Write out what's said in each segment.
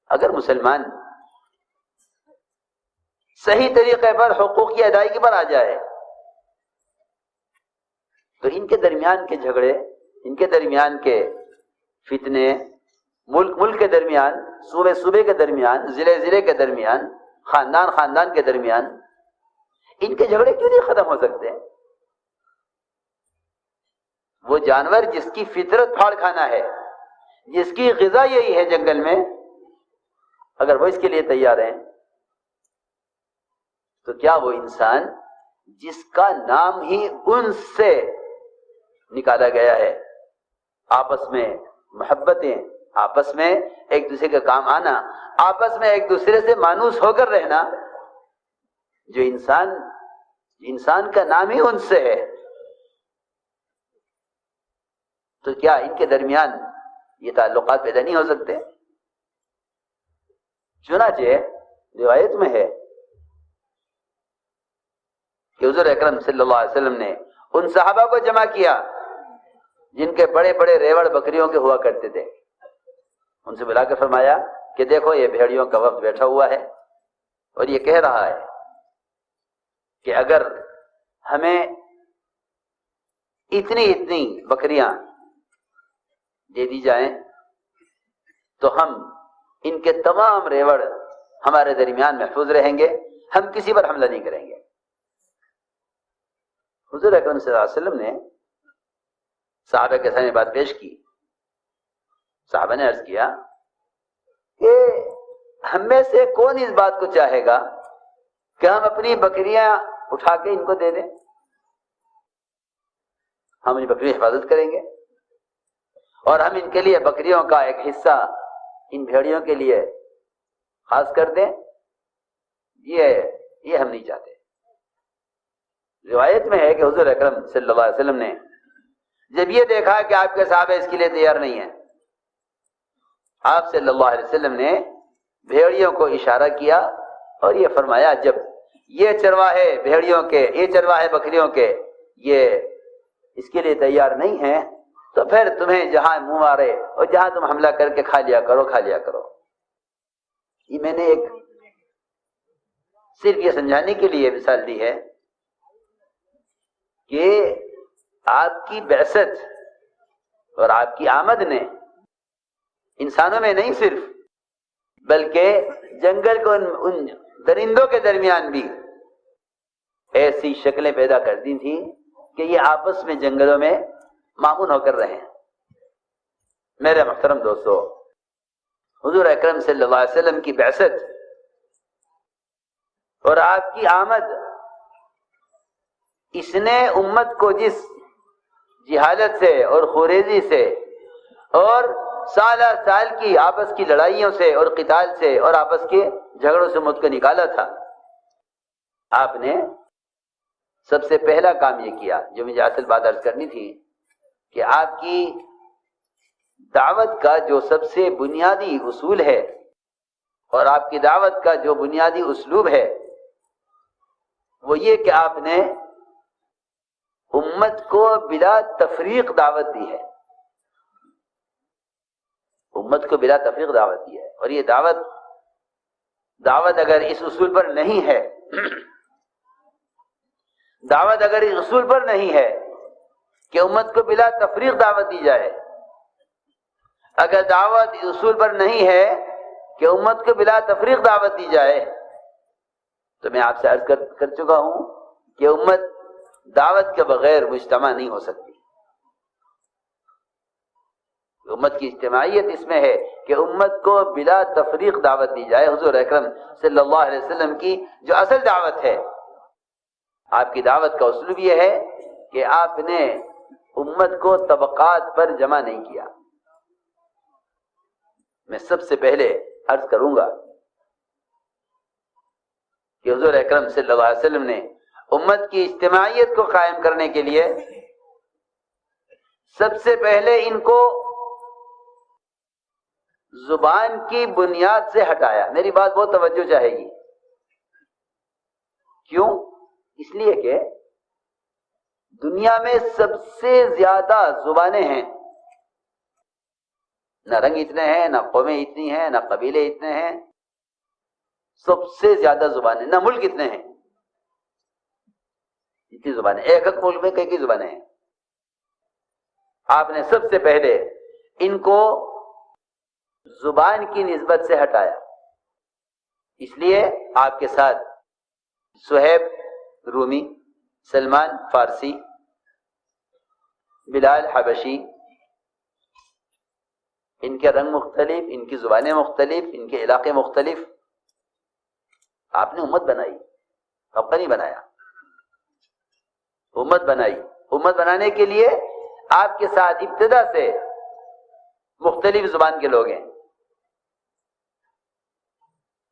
اگر مسلمان صحیح طریقے پر حقوق کی ادائیگی پر آ جائے تو ان کے درمیان کے جھگڑے، ان کے درمیان کے فتنے، ملک کے درمیان، صوبے کے درمیان، ضلع کے درمیان، خاندان کے درمیان، ان کے جھگڑے کیوں نہیں ختم ہو سکتے؟ وہ جانور جس کی فطرت پھاڑ کھانا ہے، جس کی غذا یہی ہے جنگل میں، اگر وہ اس کے لیے تیار ہیں تو کیا وہ انسان جس کا نام ہی انس سے نکالا گیا ہے، آپس میں محبتیں، آپس میں ایک دوسرے کا کام آنا، آپس میں ایک دوسرے سے مانوس ہو کر رہنا، جو انسان کا نام ہی انس سے ہے، تو کیا ان کے درمیان یہ تعلقات پیدا نہیں ہو سکتے؟ چنانچہ روایت میں ہے کہ حضور اکرم صلی اللہ علیہ وسلم نے ان صحابہ کو جمع کیا جن کے بڑے بڑے ریوڑ بکریوں کے ہوا کرتے تھے، ان سے بلا کے فرمایا کہ دیکھو یہ بھیڑیوں کا وقت بیٹھا ہوا ہے اور یہ کہہ رہا ہے کہ اگر ہمیں اتنی بکریاں دے دی جائیں تو ہم ان کے تمام ریوڑ ہمارے درمیان محفوظ رہیں گے، ہم کسی پر حملہ نہیں کریں گے۔ حضور اکرم صلی اللہ علیہ وسلم نے صحابہ کے سامنے بات پیش کی۔ صحابہ نے عرض کیا کہ ہم میں سے کون اس بات کو چاہے گا کہ ہم اپنی بکریاں اٹھا کے ان کو دے دیں؟ ہم ان بکریوں کی حفاظت کریں گے اور ہم ان کے لیے بکریوں کا ایک حصہ ان بھیڑیوں کے لیے خاص کر دیں، یہ ہم نہیں چاہتے۔ روایت میں ہے کہ حضور اکرم صلی اللہ علیہ وسلم نے جب یہ دیکھا کہ آپ کے صحابہ اس کے لیے تیار نہیں ہیں، آپ صلی اللہ علیہ وسلم نے بھیڑیوں کو اشارہ کیا اور یہ فرمایا جب یہ چرواہے بھیڑیوں کے، یہ چرواہے بکریوں کے یہ اس کے لیے تیار نہیں ہیں تو پھر تمہیں جہاں منہ مارے اور جہاں تم حملہ کر کے کھا لیا کرو۔ یہ میں نے ایک صرف یہ سمجھانے کے لیے مثال دی ہے کہ آپ کی بعثت اور آپ کی آمد نے انسانوں میں نہیں صرف بلکہ جنگل کو ان درندوں کے درمیان بھی ایسی شکلیں پیدا کر دی تھیں کہ یہ آپس میں جنگلوں میں معمون ہو کر رہے ہیں۔ میرے محترم دوستو، حضور اکرم صلی اللہ علیہ وسلم کی بعثت اور آپ کی آمد، اس نے امت کو جس جہالت سے اور خوریزی سے اور سال کی آپس کی لڑائیوں سے اور قتال سے اور آپس کے جھگڑوں سے مجھ کو نکالا تھا، آپ نے سب سے پہلا کام یہ کیا جو مجھے اصل بات عرض کرنی تھی کہ آپ کی دعوت کا جو سب سے بنیادی اصول ہے اور آپ کی دعوت کا جو بنیادی اسلوب ہے وہ یہ کہ آپ نے امت کو بلا تفریق دعوت دی ہے، امت کو بلا تفریق دعوت دی ہے۔ اور یہ دعوت اگر اس اصول پر نہیں ہے، دعوت اگر اس اصول پر نہیں ہے کہ امت کو بلا تفریق دعوت دی جائے، اگر دعوت اس اصول پر نہیں ہے کہ امت کو بلا تفریق دعوت دی جائے تو میں آپ سے عرض کر چکا ہوں کہ امت دعوت کے بغیر مجتمع نہیں ہو سکتی۔ امت کی اجتماعیت اس میں ہے کہ امت کو بلا تفریق دعوت دی جائے۔ حضور اکرم صلی اللہ علیہ وسلم کی جو اصل دعوت ہے، آپ کی دعوت کا اسلوب یہ ہے کہ آپ نے امت کو طبقات پر جمع نہیں کیا۔ میں سب سے پہلے عرض کروں گا کہ حضور اکرم صلی اللہ علیہ وسلم نے امت کی اجتماعیت کو قائم کرنے کے لیے سب سے پہلے ان کو زبان کی بنیاد سے ہٹایا۔ میری بات بہت توجہ چاہے گی، کیوں؟ اس لیے کہ دنیا میں سب سے زیادہ زبانیں ہیں نہ رنگ اتنے ہیں، نہ قومیں اتنی ہیں، نہ قبیلے اتنے ہیں، سب سے زیادہ زبانیں، نہ ملک اتنے ہیں، اتنی زبانیں، ایک ایک ملک میں کئی کئی زبانیں ہیں۔ آپ نے سب سے پہلے ان کو زبان کی نسبت سے ہٹایا، اس لیے آپ کے ساتھ صہیب رومی، سلمان فارسی، بلال حبشی، ان کے رنگ مختلف، ان کی زبانیں مختلف، ان کے علاقے مختلف، آپ نے امت بنائی، طبقہ نہیں بنایا، امت بنائی۔ امت بنانے کے لیے آپ کے ساتھ ابتدا سے مختلف زبان کے لوگ ہیں،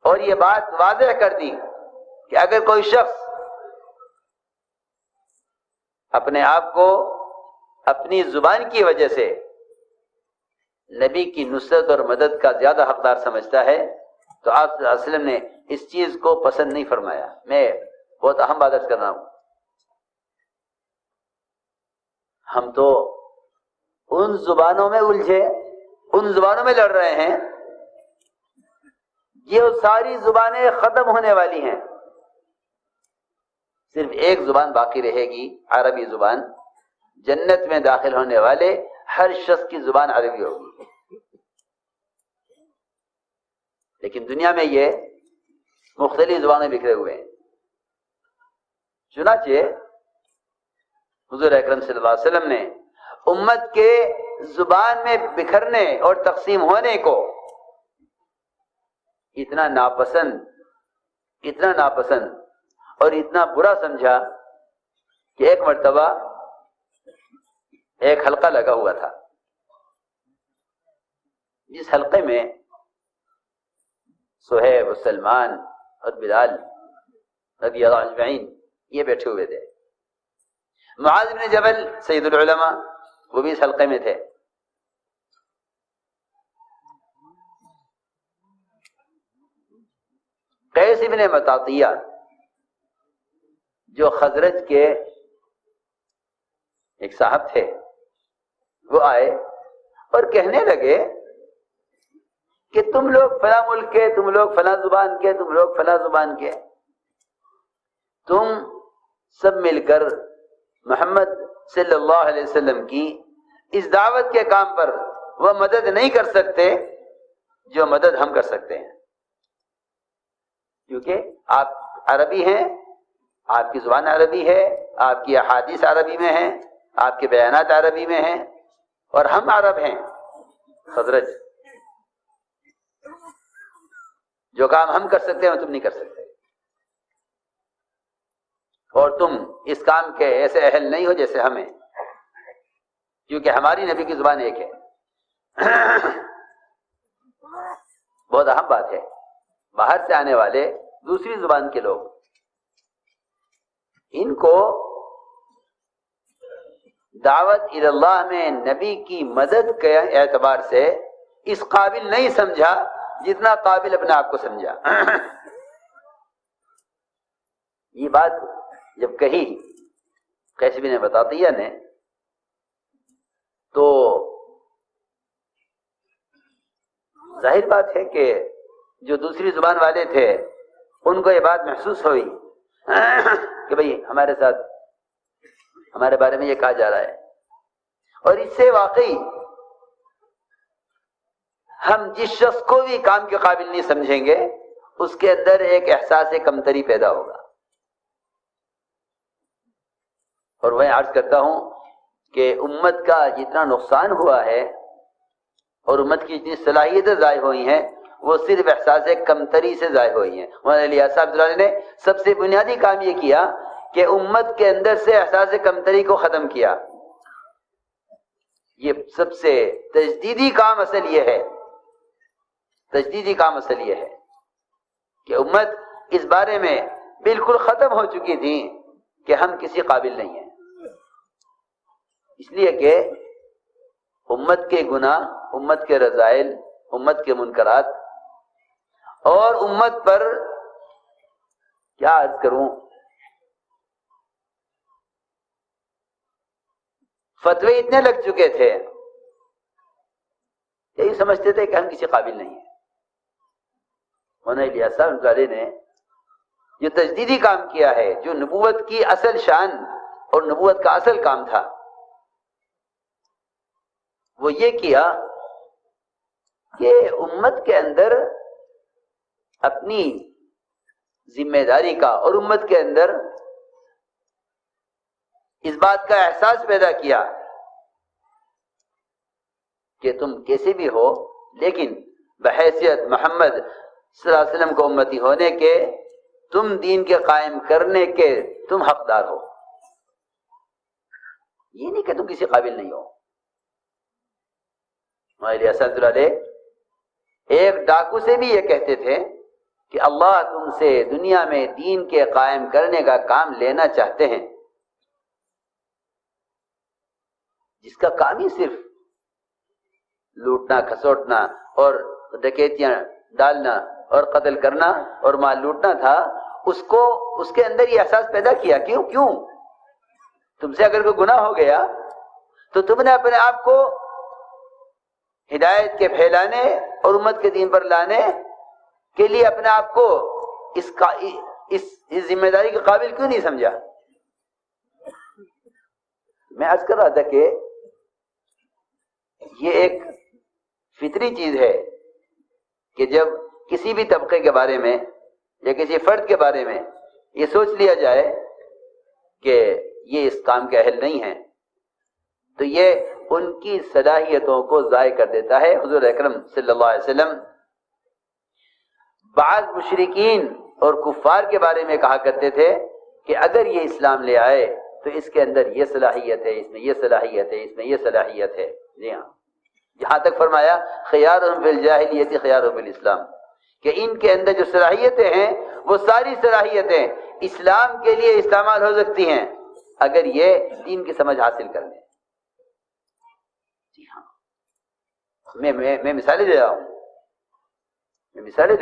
اور یہ بات واضح کر دی کہ اگر کوئی شخص اپنے آپ کو اپنی زبان کی وجہ سے نبی کی نصرت اور مدد کا زیادہ حقدار سمجھتا ہے تو آپ صلی اللہ علیہ وسلم نے اس چیز کو پسند نہیں فرمایا۔ میں بہت اہم بات عرض کر رہا ہوں، ہم تو ان زبانوں میں الجھے، ان زبانوں میں لڑ رہے ہیں، یہ ساری زبانیں ختم ہونے والی ہیں، صرف ایک زبان باقی رہے گی، عربی زبان۔ جنت میں داخل ہونے والے ہر شخص کی زبان عربی ہوگی، لیکن دنیا میں یہ مختلف زبانیں بکھرے ہوئے ہیں۔ چنانچہ حضور اکرم صلی اللہ علیہ وسلم نے امت کے زبان میں بکھرنے اور تقسیم ہونے کو اتنا ناپسند اور اتنا برا سمجھا کہ ایک مرتبہ ایک حلقہ لگا ہوا تھا، جس حلقے میں صہیب و سلمان اور بلال رضی اللہ اجمعین یہ بیٹھے ہوئے تھے، معاذ بن جبل سید العلماء وہ بھی اس حلقے میں تھے۔ قیس بن مطاطیہ جو خزرج کے ایک صاحب تھے، وہ آئے اور کہنے لگے کہ تم لوگ فلاں ملک کے، تم لوگ فلاں زبان کے، تم لوگ فلاں زبان کے، تم سب مل کر محمد صلی اللہ علیہ وسلم کی اس دعوت کے کام پر وہ مدد نہیں کر سکتے جو مدد ہم کر سکتے ہیں، کیونکہ آپ عربی ہیں، آپ کی زبان عربی ہے، آپ کی احادیث عربی میں ہیں، آپ کے بیانات عربی میں ہیں، اور ہم عرب ہیں خزرج، جو کام ہم کر سکتے ہیں وہ تم نہیں کر سکتے، اور تم اس کام کے ایسے اہل نہیں ہو جیسے ہمیں، کیونکہ ہماری نبی کی زبان ایک ہے۔ بہت اہم بات ہے، باہر سے آنے والے دوسری زبان کے لوگ، ان کو دعوت الی اللہ میں نبی کی مدد کے اعتبار سے اس قابل نہیں سمجھا جتنا قابل اپنے آپ کو سمجھا۔ یہ بات جب کہی قیس بن مطاطیہ نے تو ظاہر بات ہے کہ جو دوسری زبان والے تھے ان کو یہ بات محسوس ہوئی کہ بھئی ہمارے ساتھ ہمارے بارے میں یہ کہا جا رہا ہے، اور اس سے واقعی ہم جس شخص کو بھی کام کے قابل نہیں سمجھیں گے اس کے اندر ایک احساس کمتری پیدا ہوگا۔ اور میں عرض کرتا ہوں کہ امت کا جتنا نقصان ہوا ہے اور امت کی جتنی صلاحیتیں ضائع ہوئی ہیں وہ صرف احساس کمتری سے ضائع ہوئی ہیں۔ مولانا الیاس صاحب اللہ نے سب سے بنیادی کام یہ کیا کہ امت کے اندر سے احساس کمتری کو ختم کیا۔ یہ سب سے تجدیدی کام اصل یہ ہے، تجدیدی کام اصل یہ ہے کہ امت اس بارے میں بالکل ختم ہو چکی تھی کہ ہم کسی قابل نہیں ہیں، اس لیے کہ امت کے گناہ، امت کے رذائل، امت کے منکرات، اور امت پر کیا عرض کروں، فتوے اتنے لگ چکے تھے یہی سمجھتے تھے کہ ہم کسی قابل نہیں ہیں۔ مولانا الیاس صاحب علیہ نے جو تجدیدی کام کیا ہے، جو نبوت کی اصل شان اور نبوت کا اصل کام تھا، وہ یہ کیا کہ امت کے اندر اپنی ذمہ داری کا اور امت کے اندر اس بات کا احساس پیدا کیا کہ تم کیسے بھی ہو، لیکن بحیثیت محمد صلی اللہ علیہ وسلم کو امتی ہونے کے، تم دین کے قائم کرنے کے تم حقدار ہو، یہ نہیں کہ تم کسی قابل نہیں ہو۔ مولانا اسد اللہ علیہ ایک ڈاکو سے بھی یہ کہتے تھے کہ اللہ تم سے دنیا میں دین کے قائم کرنے کا کام لینا چاہتے ہیں، جس کا کام ہی صرف لوٹنا، کھسوٹنا اور ڈکیتیاں ڈالنا اور قتل کرنا اور مال لوٹنا تھا، اس کے اندر یہ احساس پیدا کیا۔ کیوں تم سے اگر کوئی گناہ ہو گیا تو تم نے اپنے آپ کو ہدایت کے پھیلانے اور امت کے دین پر لانے کے لیے اپنے آپ کو اس ذمہ داری کے قابل کیوں نہیں سمجھا؟ میں عرض کر رہا تھا کہ یہ ایک فطری چیز ہے کہ جب کسی بھی طبقے کے بارے میں یا کسی فرد کے بارے میں یہ سوچ لیا جائے کہ یہ اس کام کے اہل نہیں ہیں، تو یہ ان کی صلاحیتوں کو ضائع کر دیتا ہے۔ حضور اکرم صلی اللہ علیہ وسلم بعض مشرکین اور کفار کے بارے میں کہا کرتے تھے کہ اگر یہ اسلام لے آئے تو اس کے اندر یہ صلاحیت ہے، اس میں یہ صلاحیت ہے، اس میں یہ صلاحیت ہے۔ جی ہاں، جہاں تک فرمایا خیارہم فی الجاہلیت خیارہم فی الاسلام، کہ ان کے اندر جو صلاحیتیں ہیں وہ ساری صلاحیتیں اسلام کے لیے استعمال ہو سکتی ہیں اگر یہ دین کی سمجھ حاصل کر لیں۔ جی ہاں، میں مثالیں دے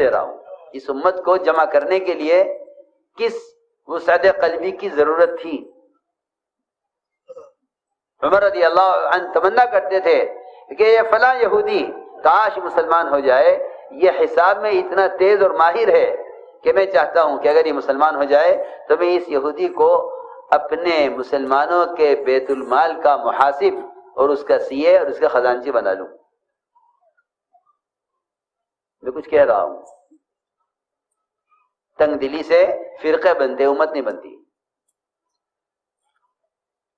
رہا ہوں اس امت کو جمع کرنے کے لیے کس وسعت قلبی کی ضرورت تھی۔ عمر رضی اللہ عنہ تمنا کرتے تھے کہ یہ فلاں یہودی کاش مسلمان ہو جائے، یہ حساب میں اتنا تیز اور ماہر ہے کہ میں چاہتا ہوں کہ اگر یہ مسلمان ہو جائے تو میں اس یہودی کو اپنے مسلمانوں کے بیت المال کا محاسب اور اس کا سی اے اور اس کا خزانچی بنا لوں۔ میں کچھ کہہ رہا ہوں، تنگ دلی سے فرقے بنتے امت نہیں بنتی،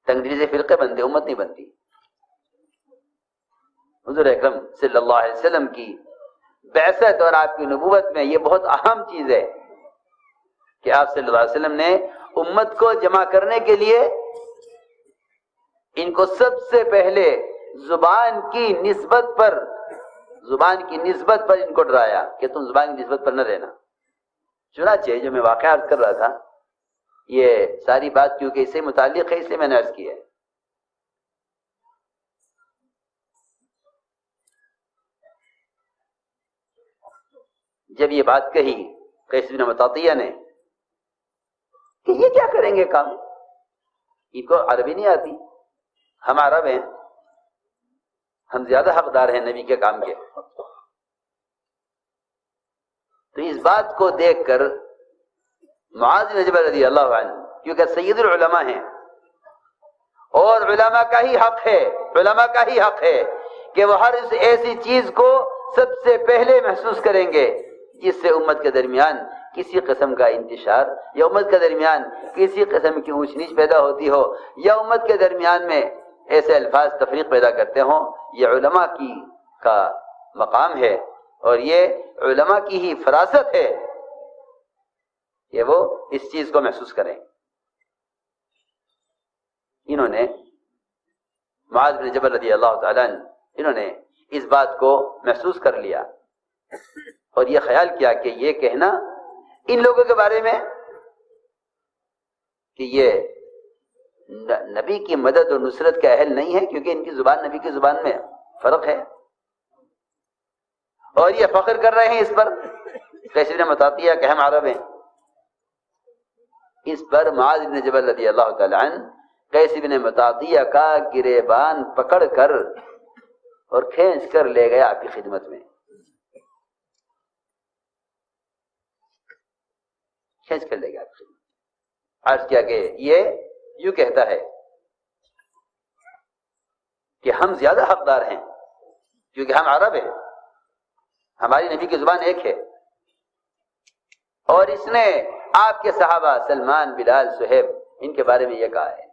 تنگ دلی سے فرقے بنتے امت نہیں بنتی۔ حضور اکرم صلی اللہ علیہ وسلم کی بعثت اور آپ کی نبوت میں یہ بہت اہم چیز ہے کہ آپ صلی اللہ علیہ وسلم نے امت کو جمع کرنے کے لیے ان کو سب سے پہلے زبان کی نسبت پر ان کو ڈرایا کہ تم زبان کی نسبت پر نہ رہنا۔ چنانچہ جو میں واقعہ عرض کر رہا تھا، یہ ساری بات کیونکہ اس سے متعلق ہے اس لیے میں نے عرض کیا ہے۔ جب یہ بات کہی قیس بن مطاطیہ نے کہ یہ کیا کریں گے کام، ان کو عربی نہیں آتی، ہم عرب ہیں، ہم زیادہ حقدار ہیں نبی کے کام کے، تو اس بات کو دیکھ کر معاذ بن جبل رضی اللہ عنہ، کیونکہ سید العلماء ہیں اور علماء کا ہی حق ہے کہ وہ ہر ایسی چیز کو سب سے پہلے محسوس کریں گے جس سے امت کے درمیان کسی قسم کا انتشار یا امت کے درمیان کسی قسم کی اونچ نیچ پیدا ہوتی ہو یا امت کے درمیان میں ایسے الفاظ تفریق پیدا کرتے ہوں۔ یہ علماء کا مقام ہے اور یہ علماء کی ہی فراست ہے کہ وہ اس چیز کو محسوس کریں۔ انہوں نے معاذ بن جبل رضی اللہ تعالیٰ عنہ، انہوں نے اس بات کو محسوس کر لیا اور یہ خیال کیا کہ یہ کہنا ان لوگوں کے بارے میں کہ یہ نبی کی مدد اور نصرت کے اہل نہیں ہے، کیونکہ ان کی زبان نبی کی زبان میں فرق ہے، اور یہ فخر کر رہے ہیں اس پر قیس بن مطاطیہ کہ ہم عرب ہیں۔ اس پر معاذ بن جبل رضی اللہ تعالی عنہ قیس بن مطاطیہ کا گریبان پکڑ کر اور کھینچ کر لے گیا آپ کی خدمت میں. کھینچ کر لے گیا آپ کی خدمت. عرض کیا کہ یہ یوں کہتا ہے کہ ہم زیادہ حقدار ہیں کیونکہ ہم عرب ہیں, ہماری نبی کی زبان ایک ہے, اور اس نے آپ کے صحابہ سلمان, بلال, صہیب ان کے بارے میں یہ کہا ہے.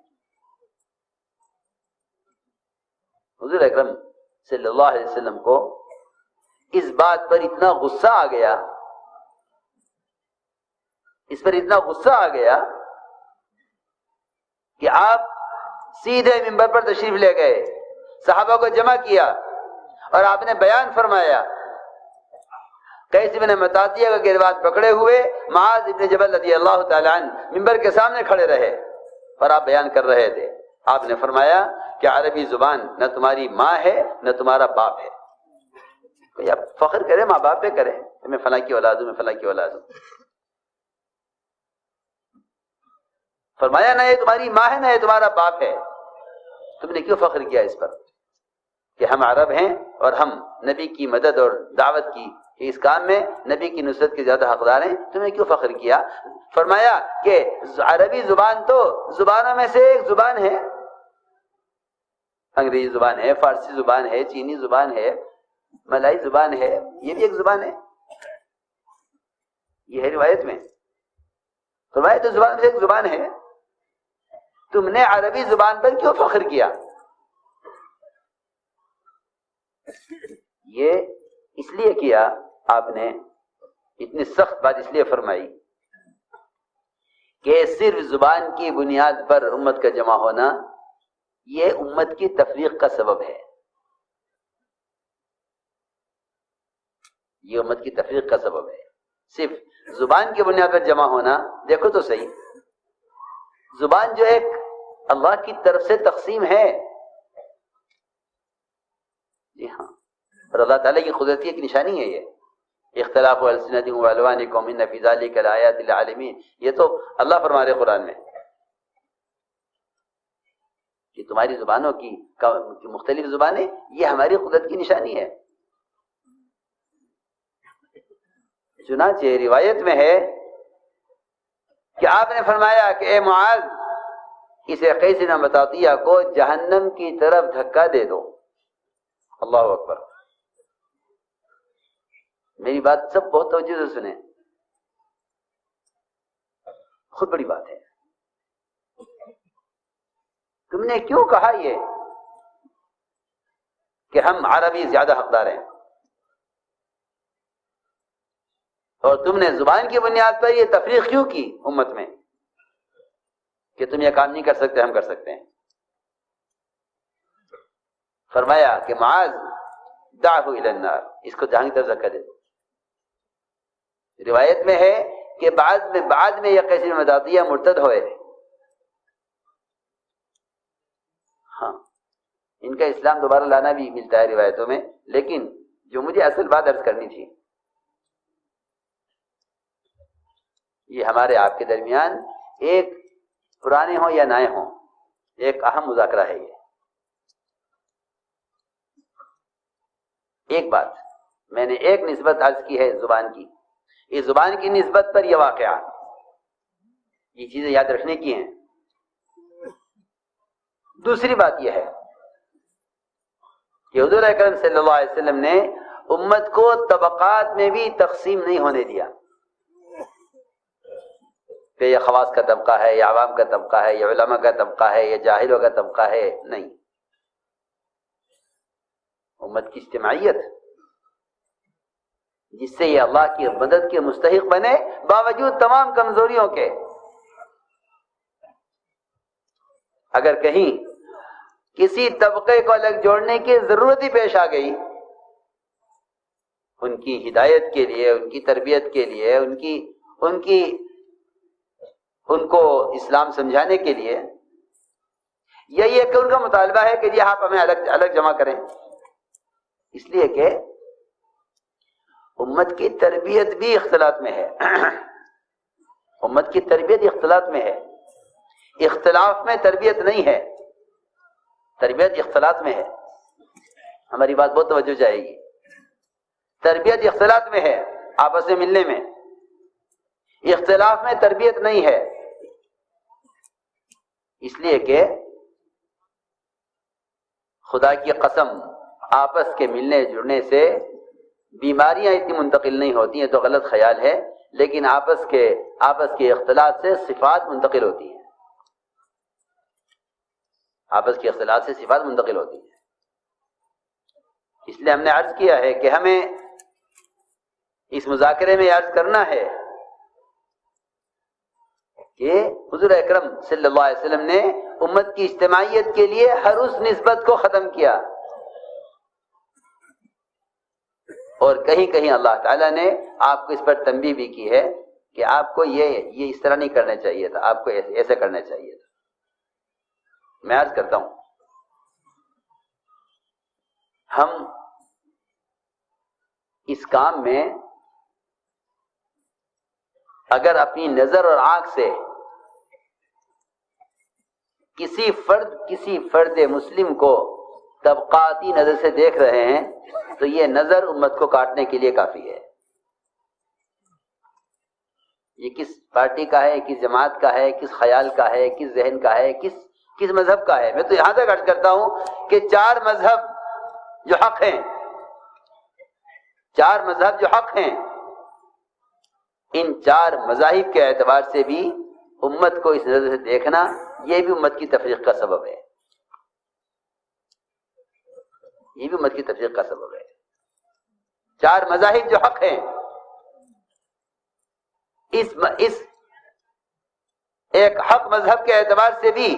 حضور اکرم صلی اللہ علیہ وسلم کو اس بات پر اتنا غصہ آ گیا, اس پر اتنا غصہ آ گیا کہ آپ سیدھے منبر پر تشریف لے گئے, صحابہ کو جمع کیا اور آپ نے بیان فرمایا. قیس بن مطاطیہ کا گرواد پکڑے ہوئے معاذ ابن جبل رضی اللہ تعالی عنہ ممبر کے سامنے کھڑے رہے اور آپ بیان کر رہے تھے. آپ نے فرمایا کہ عربی زبان نہ تمہاری ماں ہے نہ تمہارا باپ ہے. کوئی آپ فخر کرے ماں باپ پہ کرے, میں فلاں کی اولاد ہوں, میں فلاں کی اولاد ہوں. فرمایا نہ یہ تمہاری ماں ہے نہ یہ تمہارا باپ ہے, تم نے کیوں فخر کیا اس پر کہ ہم عرب ہیں اور ہم نبی کی مدد اور دعوت کی اس کام میں نبی کی نصرت کے زیادہ حقدار ہیں, تم نے کیوں فخر کیا؟ فرمایا کہ عربی زبان تو زبانوں میں سے ایک زبان ہے, انگریزی زبان ہے, فارسی زبان ہے, چینی زبان ہے, ملائی زبان ہے, یہ بھی ایک زبان ہے. یہ ہے روایت میں. فرمایا تو زبان میں سے ایک زبان ہے, تم نے عربی زبان پر کیوں فخر کیا؟ یہ اس لیے کیا, آپ نے اتنی سخت بات اس لیے فرمائی کہ صرف زبان کی بنیاد پر امت کا جمع ہونا یہ امت کی تفریق کا سبب ہے. یہ امت کی تفریق کا سبب ہے. صرف زبان کی بنیاد پر جمع ہونا, دیکھو تو صحیح, زبان جو ایک اللہ کی طرف سے تقسیم ہے, جی ہاں, اور اللہ تعالیٰ کی قدرت کی ایک نشانی ہے یہ. اختلاف السنتکم والوانکم ان فی ذلک لآیات للعالمین, یہ تو اللہ فرما رہے قرآن میں کہ تمہاری زبانوں کی مختلف زبانیں یہ ہماری قدرت کی نشانی ہے. چنانچہ روایت میں ہے کہ آپ نے فرمایا کہ اے معاذ, اسے قیس بن مطاطیہ کو جہنم کی طرف دھکا دے دو. اللہ اکبر. میری بات سب بہت توجہ سے سنیں, خود بڑی بات ہے. تم نے کیوں کہا یہ کہ ہم عربی زیادہ حقدار ہیں, اور تم نے زبان کی بنیاد پر یہ تفریق کیوں کی امت میں کہ تم یہ کام نہیں کر سکتے, ہم کر سکتے ہیں؟ فرمایا کہ معاذ دعہ الی النار, اس کو جہنم کی طرف دھکا دے دو. روایت میں ہے کہ بعد میں یہ قیس بن مطاطیہ مرتد ہوئے. ہاں, ان کا اسلام دوبارہ لانا بھی ملتا ہے روایتوں میں, لیکن جو مجھے اصل بات عرض کرنی تھی, یہ ہمارے آپ کے درمیان ایک پرانے ہوں یا نئے ہوں ایک اہم مذاکرہ ہے. یہ ایک بات میں نے ایک نسبت عرض کی ہے زبان کی, اس زبان کی نسبت پر یہ واقعہ, یہ چیزیں یاد رکھنے کی ہیں. دوسری بات یہ ہے کہ حضور اکرم صلی اللہ علیہ وسلم نے امت کو طبقات میں بھی تقسیم نہیں ہونے دیا کہ یہ خواص کا طبقہ ہے, یہ عوام کا طبقہ ہے, یہ علماء کا طبقہ ہے, یہ جاہلوں کا طبقہ ہے. نہیں, امت کی اجتماعیت جس سے یہ اللہ کی مدد کے مستحق بنے باوجود تمام کمزوریوں کے. اگر کہیں کسی طبقے کو الگ جوڑنے کی ضرورت ہی پیش آ گئی, ان کی ہدایت کے لیے, ان کی تربیت کے لیے, ان کو اسلام سمجھانے کے لیے, یا یہ کہ ان کا مطالبہ ہے کہ جی آپ ہمیں الگ جمع کریں, اس لیے کہ امت کی تربیت بھی اختلاط میں ہے. امت کی تربیت اختلاط میں ہے, اختلاف میں تربیت نہیں ہے, تربیت اختلاط میں ہے. ہماری بات بہت توجہ چاہے گی. تربیت اختلاط میں ہے، آپس میں ملنے میں. اختلاف میں تربیت نہیں ہے، اس لیے کہ خدا کی قسم آپس کے ملنے جڑنے سے بیماریاں اتنی منتقل نہیں ہوتی ہیں تو غلط خیال ہے، لیکن آپس کے اختلاط سے صفات منتقل ہوتی ہیں. آپس کے اختلاط سے صفات منتقل ہوتی ہیں. اس لیے ہم نے عرض کیا ہے کہ ہمیں اس مذاکرے میں عرض کرنا ہے کہ حضور اکرم صلی اللہ علیہ وسلم نے امت کی اجتماعیت کے لیے ہر اس نسبت کو ختم کیا، اور کہیں کہیں اللہ تعالیٰ نے آپ کو اس پر تنبیہ بھی کی ہے کہ آپ کو یہ اس طرح نہیں کرنا چاہیے تھا، آپ کو ایسے کرنا چاہیے تھا. میں عرض کرتا ہوں، ہم اس کام میں اگر اپنی نظر اور آنکھ سے کسی فرد مسلم کو طبقاتی نظر سے دیکھ رہے ہیں تو یہ نظر امت کو کاٹنے کے لیے کافی ہے. یہ کس پارٹی کا ہے، کس جماعت کا ہے، کس خیال کا ہے، کس ذہن کا ہے، کس مذہب کا ہے. میں تو یہاں تک عرض کرتا ہوں کہ 4 مذہب جو حق ہیں، 4 مذہب جو حق ہیں، ان 4 مذاہب کے اعتبار سے بھی امت کو اس نظر سے دیکھنا یہ بھی امت کی تفریق کا سبب ہے. یہ بھی امت کی تفریق کا سبب ہے. 4 مذاہب جو حق ہیں، اس ایک حق مذہب کے اعتبار سے بھی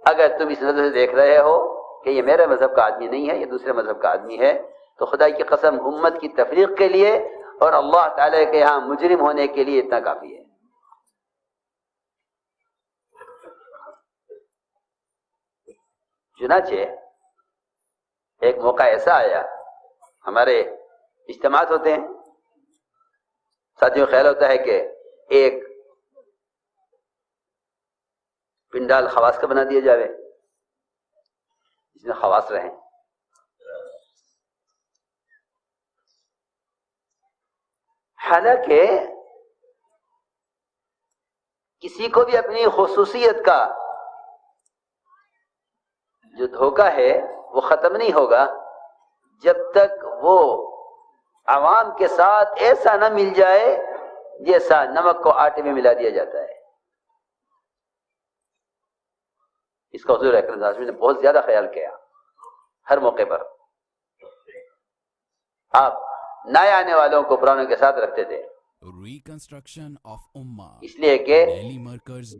اگر تم اس نظر سے دیکھ رہے ہو کہ یہ میرے مذہب کا آدمی نہیں ہے، یہ دوسرے مذہب کا آدمی ہے، تو خدا کی قسم امت کی تفریق کے لیے اور اللہ تعالی کے یہاں مجرم ہونے کے لیے اتنا کافی ہے. چنانچہ ایک موقع ایسا آیا، ہمارے اجتماعات ہوتے ہیں، ساتھیوں خیال ہوتا ہے کہ ایک پنڈال خواص کا بنا دیا جاوے جس میں خواص رہیں. حالانکہ کسی کو بھی اپنی خصوصیت کا جو دھوکہ ہے وہ ختم نہیں ہوگا جب تک وہ عوام کے ساتھ ایسا نہ مل جائے جیسا نمک کو آٹے میں ملا دیا جاتا ہے. اس کا حضور اکرم صلی اللہ علیہ وسلم نے بہت زیادہ خیال کیا. ہر موقع پر آپ نئے آنے والوں کو پرانوں کے ساتھ رکھتے تھے، اس لیے کہ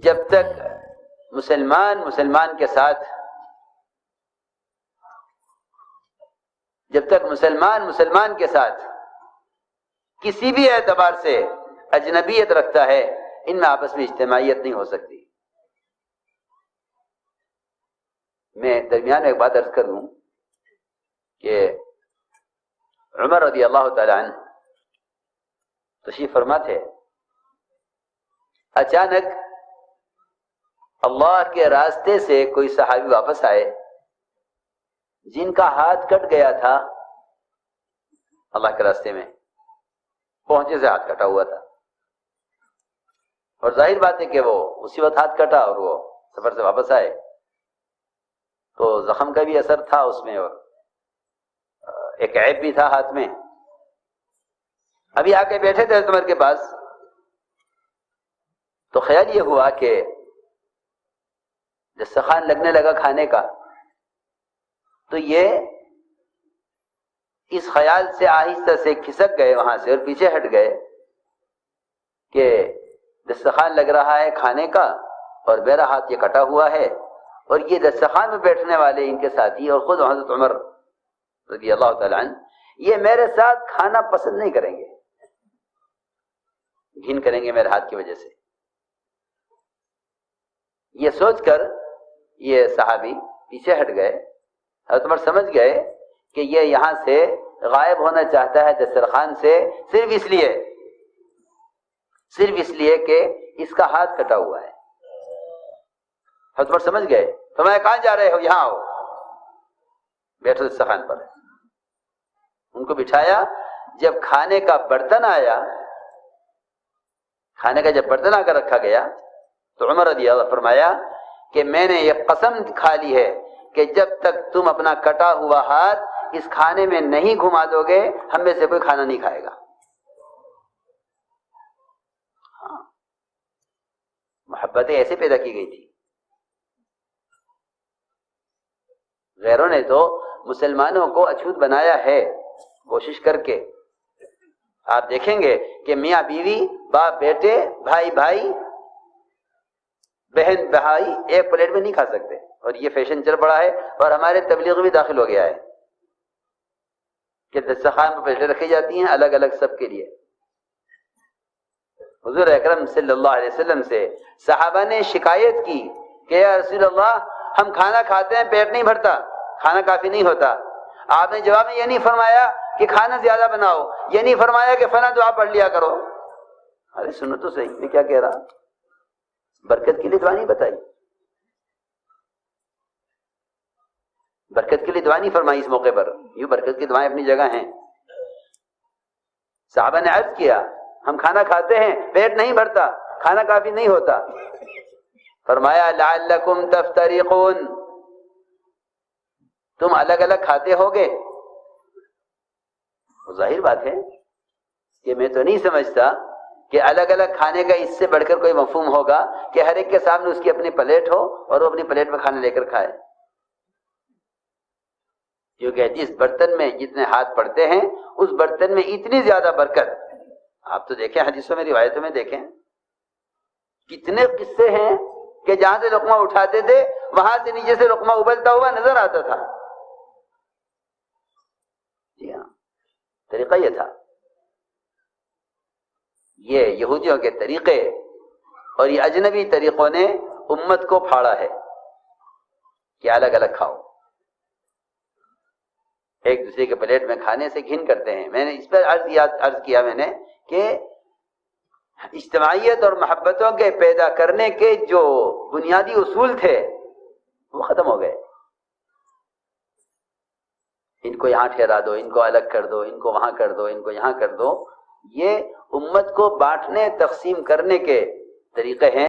جب تک مسلمان کے ساتھ کسی بھی اعتبار سے اجنبیت رکھتا ہے، ان میں آپس میں اجتماعیت نہیں ہو سکتی. میں درمیان میں ایک بات عرض کر دوں کہ عمر رضی اللہ تعالی عنہ تشریف فرما تھے. اچانک اللہ کے راستے سے کوئی صحابی واپس آئے جن کا ہاتھ کٹ گیا تھا. اللہ کے راستے میں پہنچے سے ہاتھ کٹا ہوا تھا، اور ظاہر بات ہے کہ وہ اسی وقت ہاتھ کٹا اور وہ سفر سے واپس آئے تو زخم کا بھی اثر تھا اس میں، اور ایک عیب بھی تھا ہاتھ میں. ابھی آ کے بیٹھے تھے عمر کے پاس تو خیال یہ ہوا کہ دسترخوان لگنے لگا کھانے کا، تو یہ اس خیال سے آہستہ سے کھسک گئے وہاں سے اور پیچھے ہٹ گئے کہ دسترخوان لگ رہا ہے کھانے کا اور میرا ہاتھ یہ کٹا ہوا ہے، اور یہ دسترخوان میں بیٹھنے والے ان کے ساتھی اور خود حضرت عمر رضی اللہ تعالی عنہ یہ میرے ساتھ کھانا پسند نہیں کریں گے، گھن کریں گے میرے ہاتھ کی وجہ سے. یہ سوچ کر یہ صحابی پیچھے ہٹ گئے. حضرت عمر سمجھ گئے کہ یہ یہاں سے غائب ہونا چاہتا ہے دسترخوان سے صرف اس لیے کہ اس کا ہاتھ کٹا ہوا ہے. حضرت عمر سمجھ گئے. فرمایا کہاں جا رہے ہو؟ یہاں آؤ، بیٹھو دسترخوان پر. ان کو بٹھایا. جب کھانے کا برتن آیا، کھانے کا جب برتن آ کر رکھا گیا تو عمر رضی اللہ فرمایا کہ میں نے یہ قسم کھا لی ہے کہ جب تک تم اپنا کٹا ہوا ہاتھ اس کھانے میں نہیں گھما دو گے ہم میں سے کوئی کھانا نہیں کھائے گا. محبتیں ایسے پیدا کی گئی تھی. غیروں نے تو مسلمانوں کو اچھوت بنایا ہے کوشش کر کے. آپ دیکھیں گے کہ میاں بیوی، باپ بیٹے، بھائی بھائی، بہن بھائی ایک پلیٹ میں نہیں کھا سکتے، اور یہ فیشن چل پڑا ہے اور ہمارے تبلیغ بھی داخل ہو گیا ہے کہ دسترخوان پر پلیٹیں رکھی جاتی ہیں الگ الگ سب کے لیے. حضور اکرم صلی اللہ علیہ وسلم سے صحابہ نے شکایت کی کہ یا رسول اللہ ہم کھانا کھاتے ہیں پیٹ نہیں بھرتا، کھانا کافی نہیں ہوتا. آپ نے جواب میں یہ نہیں فرمایا کہ کھانا زیادہ بناؤ، یہ نہیں فرمایا کہ فلاں دعا پڑھ لیا کرو. ارے سنو تو صحیح، میں کیا کہہ رہا. برکت کے لیے دعا نہیں بتائی، برکت کے لیے دعا نہیں فرمائی اس موقع پر. یوں برکت کی دعائیں اپنی جگہ ہیں. صحابہ نے عرض کیا ہم کھانا کھاتے ہیں پیٹ نہیں بھرتا، کھانا کافی نہیں ہوتا. فرمایا لعلکم تفترقون، تم الگ الگ کھاتے ہوگے. ظاہر بات ہے کہ میں تو نہیں سمجھتا کہ الگ الگ کھانے کا اس سے بڑھ کر کوئی مفہوم ہوگا کہ ہر ایک کے سامنے اس کی اپنی پلیٹ ہو اور وہ اپنی پلیٹ میں کھانا لے کر کھائے. کیونکہ جس برتن میں جتنے ہاتھ پڑتے ہیں اس برتن میں اتنی زیادہ برکت. آپ تو دیکھیں حدیثوں میں روایتوں میں دیکھیں کتنے قصے ہیں کہ جہاں سے لقمہ اٹھاتے تھے وہاں سے نیچے سے لقمہ ابلتا ہوا نظر آتا تھا. جی ہاں، طریقہ یہ تھا. یہ یہودیوں کے طریقے اور یہ اجنبی طریقوں نے امت کو پھاڑا ہے کہ الگ الگ کھاؤ. ایک دوسرے کے پلیٹ میں کھانے سے گھن کرتے ہیں. میں نے اس پر عرض کیا میں نے کہ اجتماعیت اور محبتوں کے پیدا کرنے کے جو بنیادی اصول تھے وہ ختم ہو گئے. ان کو یہاں ٹھہرا دو، ان کو الگ کر دو، ان کو وہاں کر دو، ان کو یہاں کر دو. یہ امت کو بانٹنے تقسیم کرنے کے طریقے ہیں.